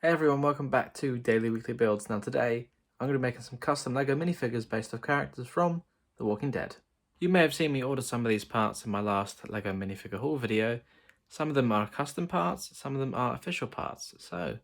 Hey everyone, welcome back to Daily Weekly Builds. Now today, I'm going to be making some custom Lego minifigures based off characters from The Walking Dead. You may have seen me order some of these parts in my last Lego minifigure haul video. Some of them are custom parts, some of them are official parts, so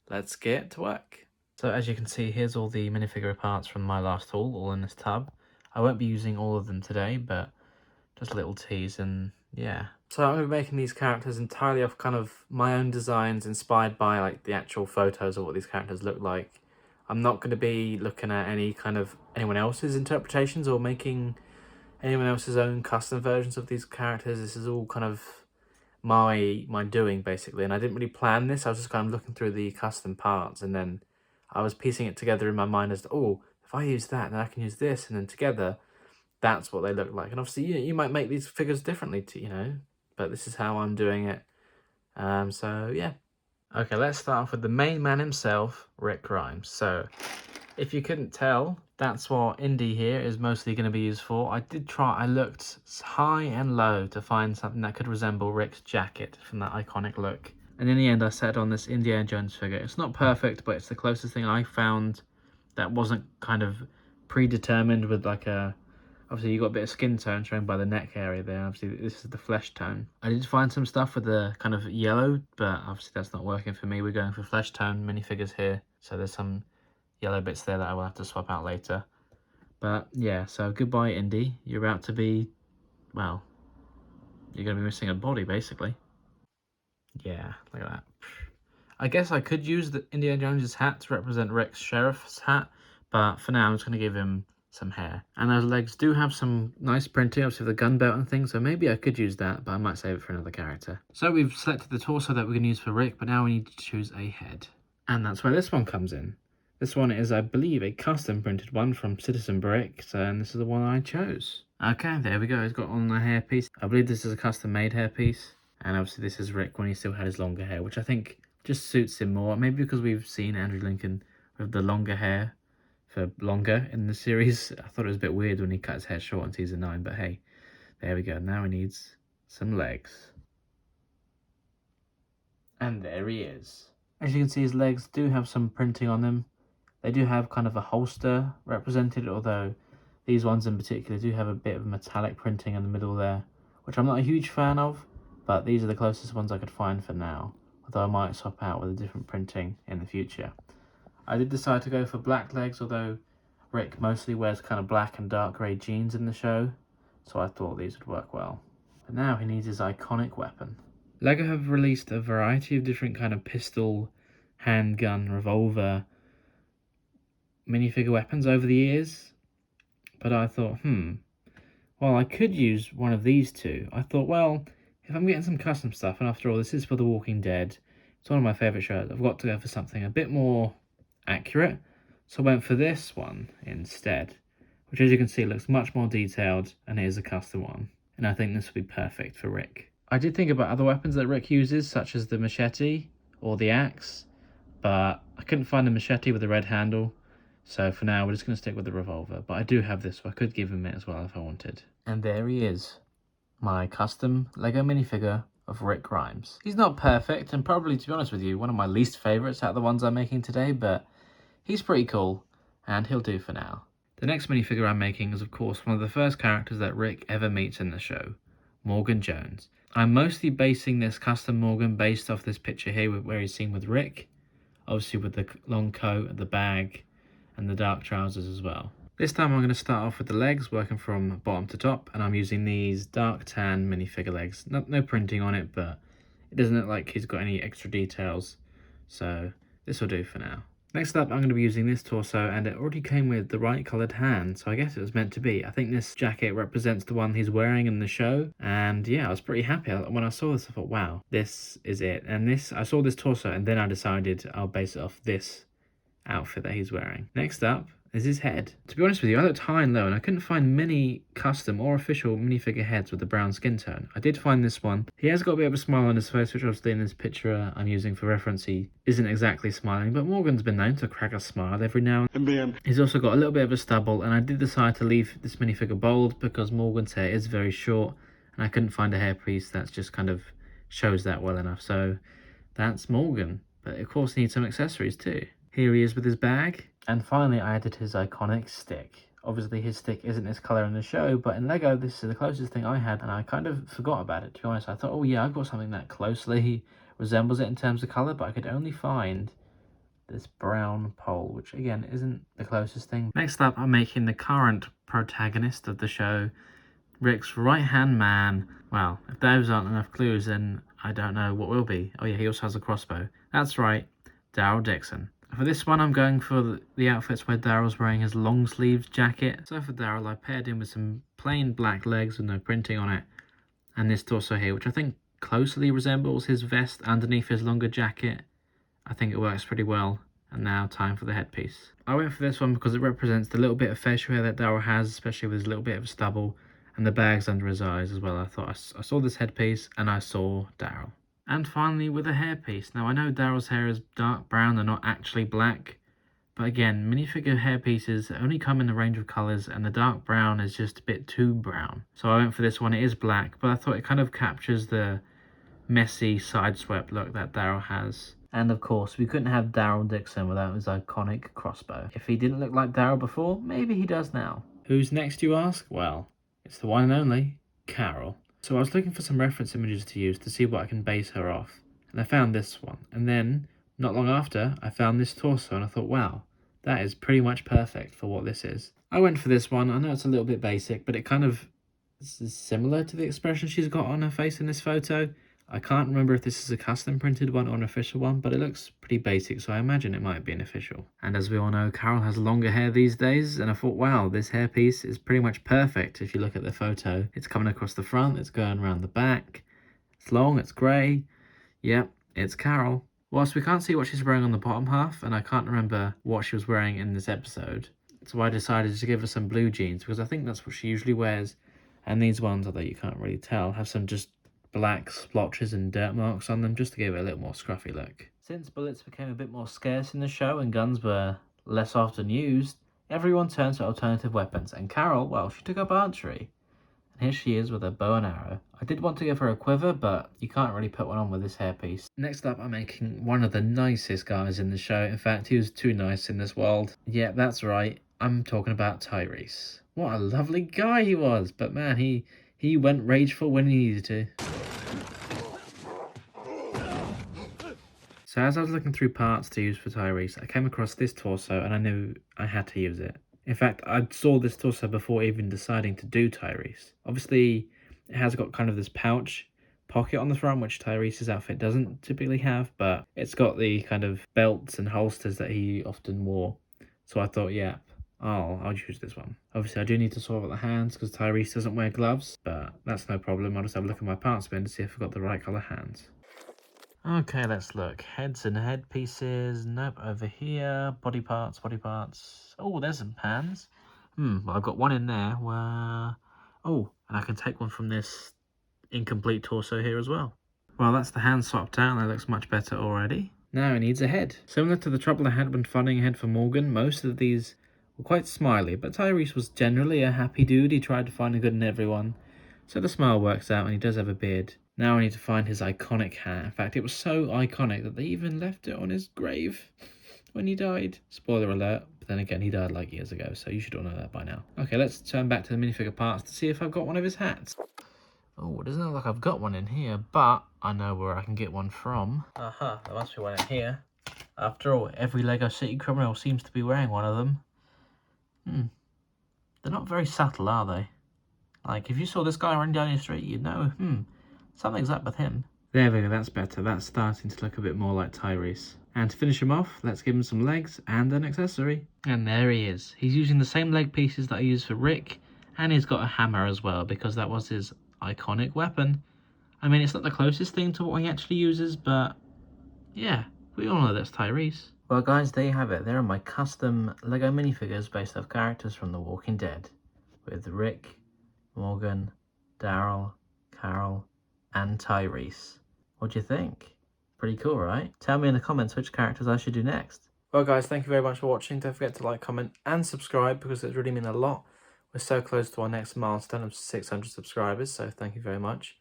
let's get to work. So as you can see, here's all the minifigure parts from my last haul, all in this tub. I won't be using all of them today, but just a little tease and yeah. So I'm going to be making these characters entirely off kind of my own designs inspired by like the actual photos of what these characters look like. I'm not going to be looking at anyone else's interpretations or making anyone else's own custom versions of these characters. This is all kind of my doing basically, and I didn't really plan this. I was just kind of looking through the custom parts and then I was piecing it together in my mind as to, oh, if I use that, then I can use this, and then together that's what they look like. And obviously you might make these figures differently to, but this is how I'm doing it. So yeah. Okay, let's start off with the main man himself, Rick Grimes. So if you couldn't tell, that's what Indy here is mostly going to be used for. I looked high and low to find something that could resemble Rick's jacket from that iconic look. And in the end, I settled on this Indiana Jones figure. It's not perfect, but it's the closest thing I found that wasn't kind of predetermined with like a... Obviously, you got a bit of skin tone shown by the neck area there. Obviously, this is the flesh tone. I did find some stuff with the kind of yellow, but obviously that's not working for me. We're going for flesh tone minifigures here. So there's some yellow bits there that I will have to swap out later. But yeah, so goodbye, Indy. You're about to be, well, you're going to be missing a body, basically. Yeah, look at that. I guess I could use the Indiana Jones's hat to represent Rick's sheriff's hat, but for now I'm just going to give him some hair. And those legs do have some nice printing, obviously the gun belt and things, so maybe I could use that, but I might save it for another character. So we've selected the torso that we're going to use for Rick, but now we need to choose a head. And that's where this one comes in. This one is, I believe, a custom printed one from Citizen Brick, and this is the one I chose. Okay, there we go. It's got on the hairpiece. I believe this is a custom made hairpiece. And obviously this is Rick when he still had his longer hair, which I think just suits him more. Maybe because we've seen Andrew Lincoln with the longer hair for longer in the series. I thought it was a bit weird when he cut his hair short in season 9, but hey, there we go. Now he needs some legs. And there he is. As you can see, his legs do have some printing on them. They do have kind of a holster represented, although these ones in particular do have a bit of metallic printing in the middle there, which I'm not a huge fan of, but these are the closest ones I could find for now, although I might swap out with a different printing in the future. I did decide to go for black legs, although Rick mostly wears kind of black and dark grey jeans in the show, so I thought these would work well. But now he needs his iconic weapon. Lego have released a variety of different kind of pistol, handgun, revolver, minifigure weapons over the years, but I thought, well, I could use one of these two. I thought, well, if I'm getting some custom stuff, and after all, this is for The Walking Dead, it's one of my favourite shows, I've got to go for something a bit more accurate, so I went for this one instead, which as you can see looks much more detailed, and it is a custom one, and I think this will be perfect for Rick. I did think about other weapons that Rick uses, such as the machete or the axe, but I couldn't find the machete with the red handle, so for now we're just going to stick with the revolver, but I do have this, so I could give him it as well if I wanted. And there he is, my custom Lego minifigure of Rick Grimes. He's not perfect, and probably, to be honest with you, one of my least favourites out of the ones I'm making today, but he's pretty cool, and he'll do for now. The next minifigure I'm making is, of course, one of the first characters that Rick ever meets in the show, Morgan Jones. I'm mostly basing this custom Morgan based off this picture here where he's seen with Rick, obviously with the long coat, the bag, and the dark trousers as well. This time I'm going to start off with the legs, working from bottom to top, and I'm using these dark tan minifigure legs. No printing on it, but it doesn't look like he's got any extra details, so this will do for now. Next up, I'm going to be using this torso, and it already came with the right coloured hand, so I guess it was meant to be. I think this jacket represents the one he's wearing in the show, and yeah, I was pretty happy. When I saw this, I thought, wow, this is it. And I saw this torso, and then I decided I'll base it off this outfit that he's wearing. Next up is his head. To be honest with you, I looked high and low and I couldn't find many custom or official minifigure heads with the brown skin tone. I did find this one. He has got a bit of a smile on his face, which obviously in this picture I'm using for reference he isn't exactly smiling, but Morgan's been known to crack a smile every now and then. He's also got a little bit of a stubble, and I did decide to leave this minifigure bald because Morgan's hair is very short and I couldn't find a hairpiece that just kind of shows that well enough. So that's Morgan. But of course he needs some accessories too. Here he is with his bag. And finally I added his iconic stick. Obviously his stick isn't his colour in the show, but in Lego this is the closest thing I had, and I kind of forgot about it, to be honest. I thought, oh yeah, I've got something that closely resembles it in terms of colour, but I could only find this brown pole, which again isn't the closest thing. Next up, I'm making the current protagonist of the show, Rick's right-hand man. Well, if those aren't enough clues, then I don't know what will be. Oh yeah, he also has a crossbow. That's right, Daryl Dixon. For this one, I'm going for the outfits where Daryl's wearing his long-sleeved jacket. So for Daryl, I paired him with some plain black legs with no printing on it, and this torso here, which I think closely resembles his vest underneath his longer jacket. I think it works pretty well. And now time for the headpiece. I went for this one because it represents the little bit of facial hair that Daryl has, especially with his little bit of stubble, and the bags under his eyes as well. I thought I saw this headpiece and I saw Daryl. And finally with a hairpiece. Now I know Daryl's hair is dark brown and not actually black, but again, minifigure hairpieces only come in a range of colours, and the dark brown is just a bit too brown. So I went for this one. It is black, but I thought it kind of captures the messy sideswept look that Daryl has. And of course, we couldn't have Daryl Dixon without his iconic crossbow. If he didn't look like Daryl before, maybe he does now. Who's next, you ask? Well, it's the one and only Carol. So I was looking for some reference images to use to see what I can base her off. And I found this one. And then, not long after, I found this torso and I thought, wow, that is pretty much perfect for what this is. I went for this one. I know it's a little bit basic, but it kind of is similar to the expression she's got on her face in this photo. I can't remember if this is a custom printed one or an official one, but it looks pretty basic, so I imagine it might be an official. And as we all know, Carol has longer hair these days, and I thought, wow, this hairpiece is pretty much perfect if you look at the photo. It's coming across the front, it's going around the back, it's long, it's grey. Yep, it's Carol. Whilst we can't see what she's wearing on the bottom half, and I can't remember what she was wearing in this episode, so I decided to give her some blue jeans, because I think that's what she usually wears. And these ones, although you can't really tell, have some just black splotches and dirt marks on them, just to give it a little more scruffy look. Since bullets became a bit more scarce in the show and guns were less often used, everyone turned to alternative weapons, and Carol, well, she took up archery. And here she is with a bow and arrow. I did want to give her a quiver, but you can't really put one on with this hairpiece. Next up, I'm making one of the nicest guys in the show. In fact, he was too nice in this world. Yeah, that's right, I'm talking about Tyrese. What a lovely guy he was, but man, he went rageful when he needed to. So as I was looking through parts to use for Tyrese, I came across this torso and I knew I had to use it. In fact, I saw this torso before even deciding to do Tyrese. Obviously, it has got kind of this pouch pocket on the front, which Tyrese's outfit doesn't typically have, but it's got the kind of belts and holsters that he often wore. So I thought, yeah, I'll use this one. Obviously, I do need to sort out the hands because Tyrese doesn't wear gloves, but that's no problem. I'll just have a look at my parts bin to see if I've got the right colour hands. Okay, let's look. Heads and headpieces. Nope, over here. Body parts, body parts. Oh, there's some hands. Well, I've got one in there where... Oh, and I can take one from this incomplete torso here as well. Well, that's the hand swapped out. That looks much better already. Now it needs a head. Similar to the trouble I had when finding a head for Morgan, most of these were quite smiley, but Tyrese was generally a happy dude. He tried to find the good in everyone. So the smile works out, and he does have a beard. Now I need to find his iconic hat. In fact, it was so iconic that they even left it on his grave when he died. Spoiler alert, but then again, he died like years ago, so you should all know that by now. Okay, let's turn back to the minifigure parts to see if I've got one of his hats. Oh, it doesn't look like I've got one in here, but I know where I can get one from. Aha, there must be one in here. After all, every Lego City criminal seems to be wearing one of them. They're not very subtle, are they? Like, if you saw this guy running down your street, you'd know, something's up with him. There we go, that's better. That's starting to look a bit more like Tyrese. And to finish him off, let's give him some legs and an accessory. And there he is. He's using the same leg pieces that I used for Rick, and he's got a hammer as well, because that was his iconic weapon. I mean, it's not the closest thing to what he actually uses, but yeah, we all know that's Tyrese. Well guys, there you have it. There are my custom Lego minifigures based off characters from The Walking Dead, with Rick, Morgan, Daryl, Carol, and Tyrese. What do you think? Pretty cool, right? Tell me in the comments which characters I should do next. Well guys, thank you very much for watching. Don't forget to like, comment, and subscribe, because it really means a lot. We're so close to our next milestone of 600 subscribers, so thank you very much.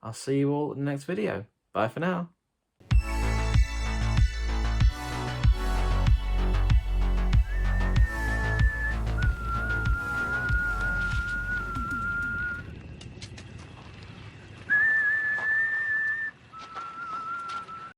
I'll see you all in the next video. Bye for now.